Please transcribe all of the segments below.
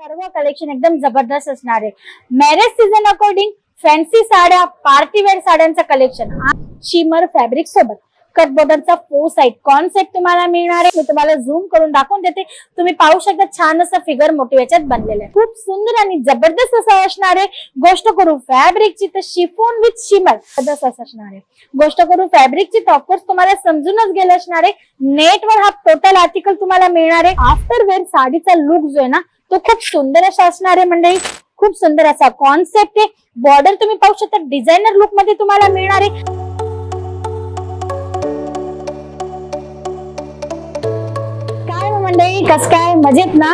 सर्व कलेक्शन एकदम जबरदस्त असणार आहे। मॅरेज सीझन अकॉर्डिंग फॅन्सी साड्या, पार्टी वेअर साड्यांचं कलेक्शन शिमर फॅब्रिक सोबत कट बॉर्डरचा 4 साइड कॉन्सेप्ट तुम्हाला मिळणार आहे। मी तुम्हाला झूम करून दाखवून देते, तुम्ही पाहू शकता छान असं फिगर मोटिव्ह याच्यात बनलेलं आहे। खूप सुंदर आणि जबरदस्त असं असणार आहे। गोष्ट करू फॅब्रिकची तर शिफॉन विथ शिमर जबरदस्त असणार आहे। गोष्ट करू फॅब्रिकची तर ऑफकोर्स तुम्हाला समजूनच गेलं असणार आहे। नेटवर हा टोटल आर्टिकल तुम्हाला मिळणार आहे। आफ्टर वेअर साडीचा लुक जो आहे ना तो खूप सुंदर असा असणार आहे मंडळी। खूप सुंदर असा कॉन्सेप्ट आहे। बॉर्डर तुम्ही पाहू शकता डिझायनर लुक मध्ये तुम्हाला मिळणार आहे। कस काय मजेत ना?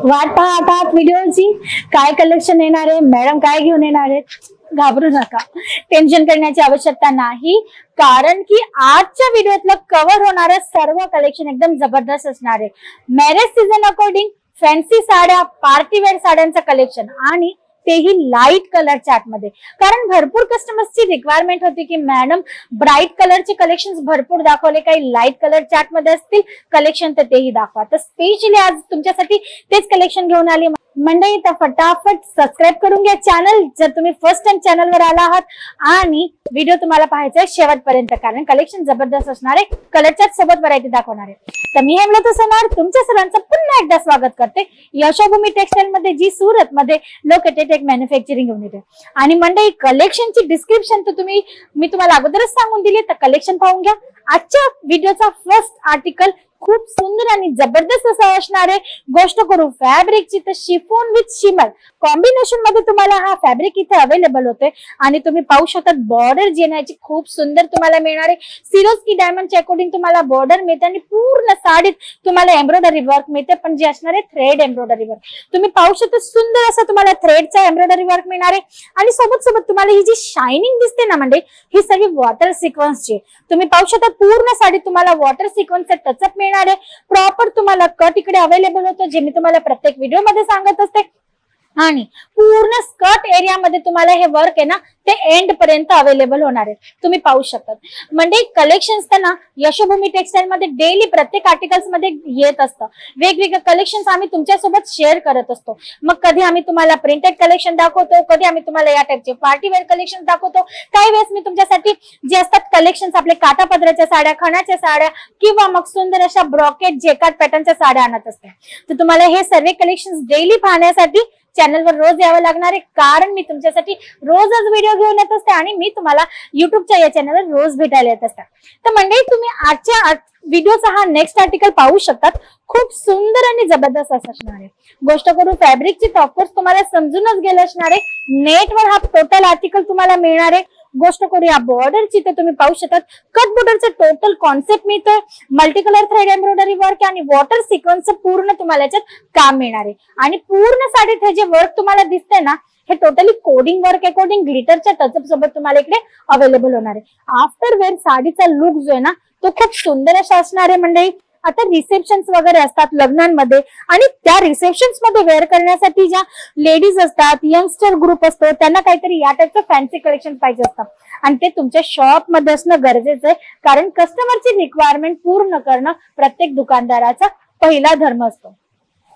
वाट पाहत आहात व्हिडिओची, काय कलेक्शन येणार आहे, मॅडम काय घेऊन येणार आहेत? घाबरू नका, टेन्शन करण्याची आवश्यकता नाही, कारण की आजच्या व्हिडिओतलं कव्हर होणारं सर्व कलेक्शन एकदम जबरदस्त असणार आहे। मॅरेज सीझन अकॉर्डिंग फॅन्सी साड्या, पार्टी वेअर साड्यांचं कलेक्शन आणि तेही लाईट कलर चार्ट मध्ये, कारण भरपूर कस्टमर्सची रिक्वायरमेंट होती की मॅडम ब्राईट कलरचे कलेक्शन भरपूर दाखवले, काही लाईट कलर चार्ट मध्ये असतील कलेक्शन तर तेही दाखवा। तर स्पेशली आज तुमच्यासाठी तेच कलेक्शन घेऊन आली मंडळी। तर फटाफट सबस्क्राईब करून घ्या चॅनल जर तुम्ही फर्स्ट टाइम चॅनलवर आला आहात, आणि व्हिडिओ तुम्हाला पाहायचा आहे शेवटपर्यंत, कारण कलेक्शन जबरदस्त असणार आहे। कलर चार्ट सोबत व्हरायटी दाखवणार आहे। तर मी हेमलता सोनार तुमच्या सर्वांचं पुन्हा एकदा स्वागत करते यशोभूमी टेक्सटाईल मध्ये, जी सुरत मध्ये लोकेटेड एक मॅन्युफॅक्चरिंग युनिट आहे। आणि मंडळी कलेक्शनची डिस्क्रिप्शन तर मी तुम्हाला अगोदरच सांगून दिली, तर कलेक्शन पाहून घ्या। आजच्या व्हिडिओचा फर्स्ट आर्टिकल खूप सुंदर आणि जबरदस्त असं असणार आहे। गोष्ट करू फॅब्रिकची तर शिफॉन विथ शिमर कॉम्बिनेशन मध्ये तुम्हाला हा फॅब्रिक इथे अवेलेबल होते। आणि तुम्ही पाहू शकता बॉर्डर जेनाची खूप सुंदर तुम्हाला मिळणार आहे। सिरोस्की डायमंडच्या अकॉर्डिंग तुम्हाला बॉर्डर मिळते आणि पूर्ण साडीत तुम्हाला एम्ब्रॉयडरी वर्क मिळते, पण जे असणार आहे थ्रेड एम्ब्रॉयडरी वर्क। तुम्ही पाहू शकता सुंदर असं तुम्हाला थ्रेडचा एम्ब्रॉयडरी वर्क मिळणार आहे। आणि सोबत तुम्हाला ही जी शायनिंग दिसते ना म्हणजे ही सगळी वॉटर सिक्वेन्सची, तुम्ही पाहू शकता पूर्ण साडीत तुम्हाला वॉटर सिक्वेन्सचा टचअप मिळणार आहे। प्रॉपर तुम्हाला कट इकडे अवेलेबल होतं, जे मी तुम्हाला प्रत्येक व्हिडिओ मध्ये सांगत असते। आणि पूर्ण स्कर्ट एरिया मध्ये तुम्हाला हे वर्क आहे ना ते एंड पर्यंत अवेलेबल होणार आहे। तुम्ही पाहू शकता म्हणजे कलेक्शन्स ना यशोभूमी टेक्सटाईल मध्ये डेली प्रत्येक आर्टिकल्स मध्ये येत असतं। वेगवेगळे कलेक्शन्स आम्ही तुमच्यासोबत शेअर करत असतो। मग कधी आम्ही तुम्हाला प्रिंटेड कलेक्शन दाखवतो, कधी आम्ही तुम्हाला या टाइपचे पार्टी वेअर कलेक्शन दाखवतो, काही वेळेस मी तुमच्यासाठी जे असतात कलेक्शन्स आपले काठापदराच्या साड्या, खणाच्या साड्या किंवा मग सुंदर अशा ब्रॉकेट जेकार्ड पॅटर्नच्या साड्या आणत असते। तर तुम्हाला हे सर्व कलेक्शन्स डेली पाहण्यासाठी चॅनलवर रोज यावं लागणार आहे, कारण मी तुमच्यासाठी रोजच व्हिडिओ घेऊन येत असते आणि मी तुम्हाला युट्यूबच्या या चॅनलवर रोज भेटायला येत असते। तर मंडळी तुम्ही आजच्या व्हिडिओचा हा नेक्स्ट आर्टिकल पाहू शकतात। खूप सुंदर आणि जबरदस्त असणार आहे। गोष्ट करू फॅब्रिकची तर ऑफकोर्स तुम्हाला समजूनच गेलं असणार आहे। नेटवर हा टोटल आर्टिकल तुम्हाला मिळणार आहे। गोष्ट करूया बॉर्डरची तर तुम्ही पाहू शकतात कट बॉर्डरचा टोटल कॉन्सेप्ट मिळतोय, multi colour thread embroidery work आणि वॉटर सिक्वेन्सचं पूर्ण तुम्हाला याच्यात काम मिळणार आहे। आणि पूर्ण साडीत हे जे वर्क तुम्हाला दिसतंय ना हे टोटली कोडिंग वर्क अकॉर्डिंग ग्लिटरच्या टचअप सोबत तुम्हाला इकडे अवेलेबल होणार आहे। आफ्टर वेअर साडीचा लुक जो आहे ना तो खूप सुंदर असा असणार आहे मंडळी। आता रिसेप्शन्स वगैरे असतात लग्नांमध्ये, आणि त्या रिसेप्शन्स मध्ये वेअर करण्यासाठी ज्या लेडीज असतात, यंगस्टर ग्रुप असतो, त्यांना काहीतरी या टाइपचं फॅन्सी कलेक्शन पाहिजे असतं, आणि ते तुमच्या शॉप मध्ये असणं गरजेचं आहे, कारण कस्टमरची रिक्वायरमेंट पूर्ण करणं प्रत्येक दुकानदाराचा पहिला धर्म असतो।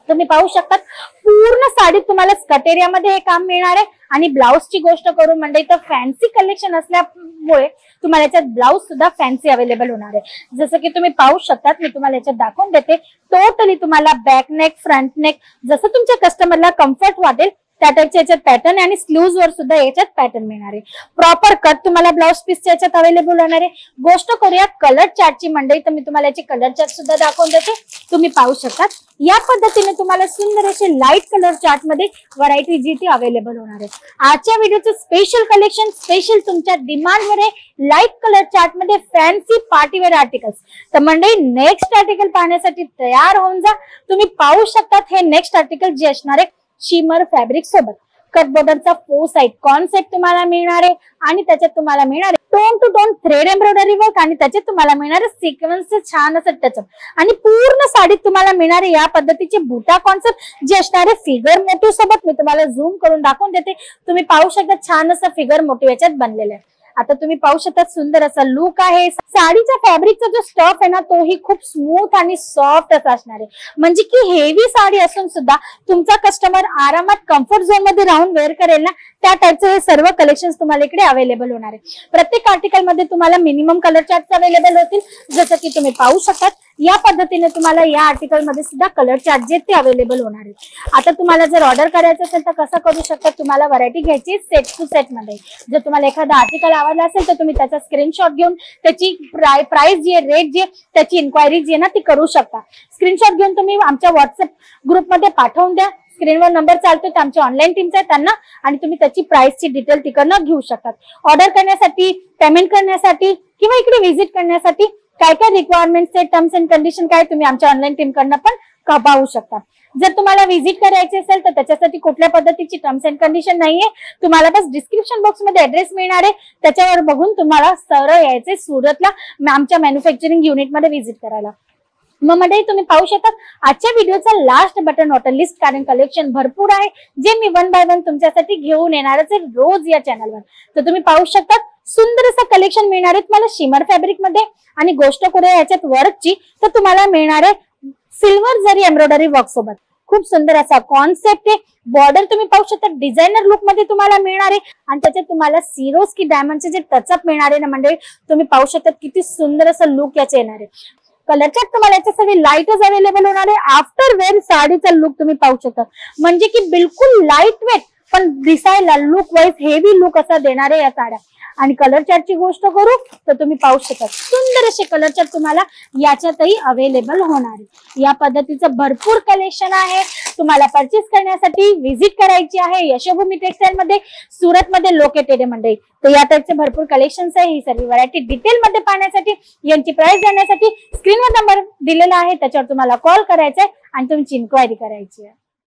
तुम्ही पाहू शकता पूर्ण साडीत तुम्हाला स्कर्ट एरिया मध्ये हे काम मिळणार आहे। आणि ब्लाउजची गोष्ट करू म्हणजे तर फॅन्सी कलेक्शन असल्यामुळे तुम्हाला याच्यात ब्लाउज सुद्धा फॅन्सी अवेलेबल होणार आहे। जसं की तुम्ही पाहू शकता, मी तुम्हाला याच्यात दाखवून देते। टोटली तुम्हाला बॅक नेक, फ्रंट नेक जसं तुमच्या कस्टमरला कम्फर्ट वाटेल त्या टाइपच्या याच्यात पॅटर्न, आणि स्लीव्ज वर सुद्धा याच्यात पॅटर्न मिळणार आहे। प्रॉपर कट तुम्हाला ब्लाउज पीसच्या याच्यात अवेलेबल होणार आहे। गोष्ट करूया कलर चार्टची मंडळी, तर मी तुम्हाला याची कलर चार्ट सुद्धा दाखवून देते। तुम्ही पाहू शकता या पद्धतीने तुम्हाला सुंदर असे लाईट कलर चार्ट मध्ये व्हरायटी जी ती अवेलेबल होणार आहे। आजच्या व्हिडिओचं स्पेशल कलेक्शन स्पेशल तुमच्या डिमांडवर आहे लाईट कलर चार्ट मध्ये फॅन्सी पार्टीवेअर आर्टिकल्स। तर मंडळी नेक्स्ट आर्टिकल पाहण्यासाठी तयार होऊन जा। तुम्ही पाहू शकतात हे नेक्स्ट आर्टिकल जे असणार आहे शिमर फॅब्रिक सोबत कट बॉर्डरचा 4 साइड कॉन्सेप्ट तुम्हाला मिळणार आहे, आणि त्याच्यात तुम्हाला मिळणार आहे tone to tone thread embroidery work, आणि त्याच्यात तुम्हाला मिळणार आहे सिक्वेन्सचं छान असं टचअप, आणि पूर्ण साडीत तुम्हाला मिळणार आहे या पद्धतीचे बुटा कॉन्सेप्ट जे असणार आहे फिगर मोटिव्ह सोबत। मी तुम्हाला झूम करून दाखवून देते। तुम्ही पाहू शकता छान असं फिगर मोटिव्ह याच्यात बनलेलं आहे। आता तुम्ही पाहू शकता सुंदर असा लुक आहे. साडीच्या फॅब्रिकचा जो स्टफ आहे ना तोही खूप स्मूथ आणि सॉफ्ट असा असणार आहे. म्हणजे की हेवी साडी असून सुद्धा तुमचा कस्टमर आरामात कम्फर्ट झोन मध्ये राहून वेअर करेल ना, त्या टाइपचे हे सर्व कलेक्शन तुम्हाला इकडे अवेलेबल होणार आहे. प्रत्येक आर्टिकल मध्ये तुम्हाला मिनिमम कलर चार्ट अवेलेबल होतील. जसं की तुम्ही पाहू शकता या पद्धतीने तुम्हाला या आर्टिकल मध्ये सुद्धा कलर चार्ट जे ते अवेलेबल होणार आहे. आता तुम्हाला जर ऑर्डर करायचं असेल तर कसं करू शकता, तुम्हाला व्हरायटी घ्यायची सेट टू सेट मध्ये. जर तुम्हाला एखादा आर्टिकल आवडला असेल तर तुम्ही त्याचा स्क्रीनशॉट घेऊन त्याची प्राइस जी आहे, रेट जी आहे, त्याची इन्क्वायरी जी आहे ना ती करू शकता. स्क्रीनशॉट घेऊन तुम्ही आमच्या व्हॉट्सअप ग्रुपमध्ये पाठवून द्या. स्क्रीनवर नंबर चालतो ते आमच्या ऑनलाईन टीमचा आहे त्यांना, आणि तुम्ही त्याची प्राइसची डिटेल तिकडनं घेऊ शकतात. ऑर्डर करण्यासाठी, पेमेंट करण्यासाठी किंवा इकडे व्हिजिट करण्यासाठी काय काय रिक्वायरमेंट्स आहे, टर्म्स अँड कंडिशन काय, तुम्ही आमच्या ऑनलाईन टीम कडनं पण पाहू शकता. जर तुम्हाला व्हिजिट करायची असेल तर त्याच्यासाठी कुठल्या पद्धतीची टर्म्स अँड कंडिशन नाहीये. तुम्हाला बस डिस्क्रिप्शन बॉक्स मध्ये ऍड्रेस मिळणार आहे, त्याच्यावर बघून तुम्हाला सरळ यायचे सुरतला आमच्या मॅन्युफॅक्चरिंग युनिट मध्ये व्हिजिट करायला. मग मध्ये तुम्ही पाहू शकता आजच्या व्हिडिओचा लास्ट बटन ऑर्डर लिस्ट, कारण कलेक्शन भरपूर आहे जे मी वन बाय वन तुमच्यासाठी घेऊन येणारच आहे रोज या चॅनलवर. तर तुम्ही पाहू शकता सुंदर असं कलेक्शन मिळणार आहे तुम्हाला शिमर फॅब्रिक मध्ये. आणि गोष्ट करूया याच्यात वर्कची तर तुम्हाला मिळणार आहे सिल्वर जरी एम्ब्रॉयडरी वर्क सोबत. खूप सुंदर असा कॉन्सेप्ट आहे. बॉर्डर तुम्ही पाहू शकता डिझायनर लुक मध्ये तुम्हाला मिळणार आहे, आणि त्याच्यात तुम्हाला सिरोज की डायमंडचे जे टचअप मिळणार आहे ना म्हणजे तुम्ही पाहू शकता किती सुंदर असं लुक याचे येणार आहे. कलर चार्ट तुम्हाला याच्यासाठी लाईटच अवेलेबल होणार आहे. आफ्टर वेअर साडीचा लुक तुम्ही पाहू शकता, म्हणजे की बिलकुल लाईट वेट पण दिसायला लुक वाईज हेवी लुक असा देणार आहे या साड्या. आणि कलर चार्टची गोष्ट करू तर तुम्ही पाहू शकता सुंदर असे कलर चार्ट तुम्हाला याच्यातही अवेलेबल होणार आहे. या पद्धतीचं भरपूर कलेक्शन आहे. तुम्हाला परचेस करण्यासाठी व्हिजिट करायची आहे यशोभूमी टेक्सटाईल मध्ये, सुरत मध्ये लोकेटेड आहे मंडळी. तर या टाइपचे भरपूर कलेक्शन्स आहे. ही सर्व व्हरायटी डिटेल मध्ये पाहण्यासाठी, यांची प्राइस जाणण्यासाठी स्क्रीनवर नंबर दिलेला आहे त्याच्यावर तुम्हाला कॉल करायचा आहे आणि तुमची इन्क्वायरी करायची आहे.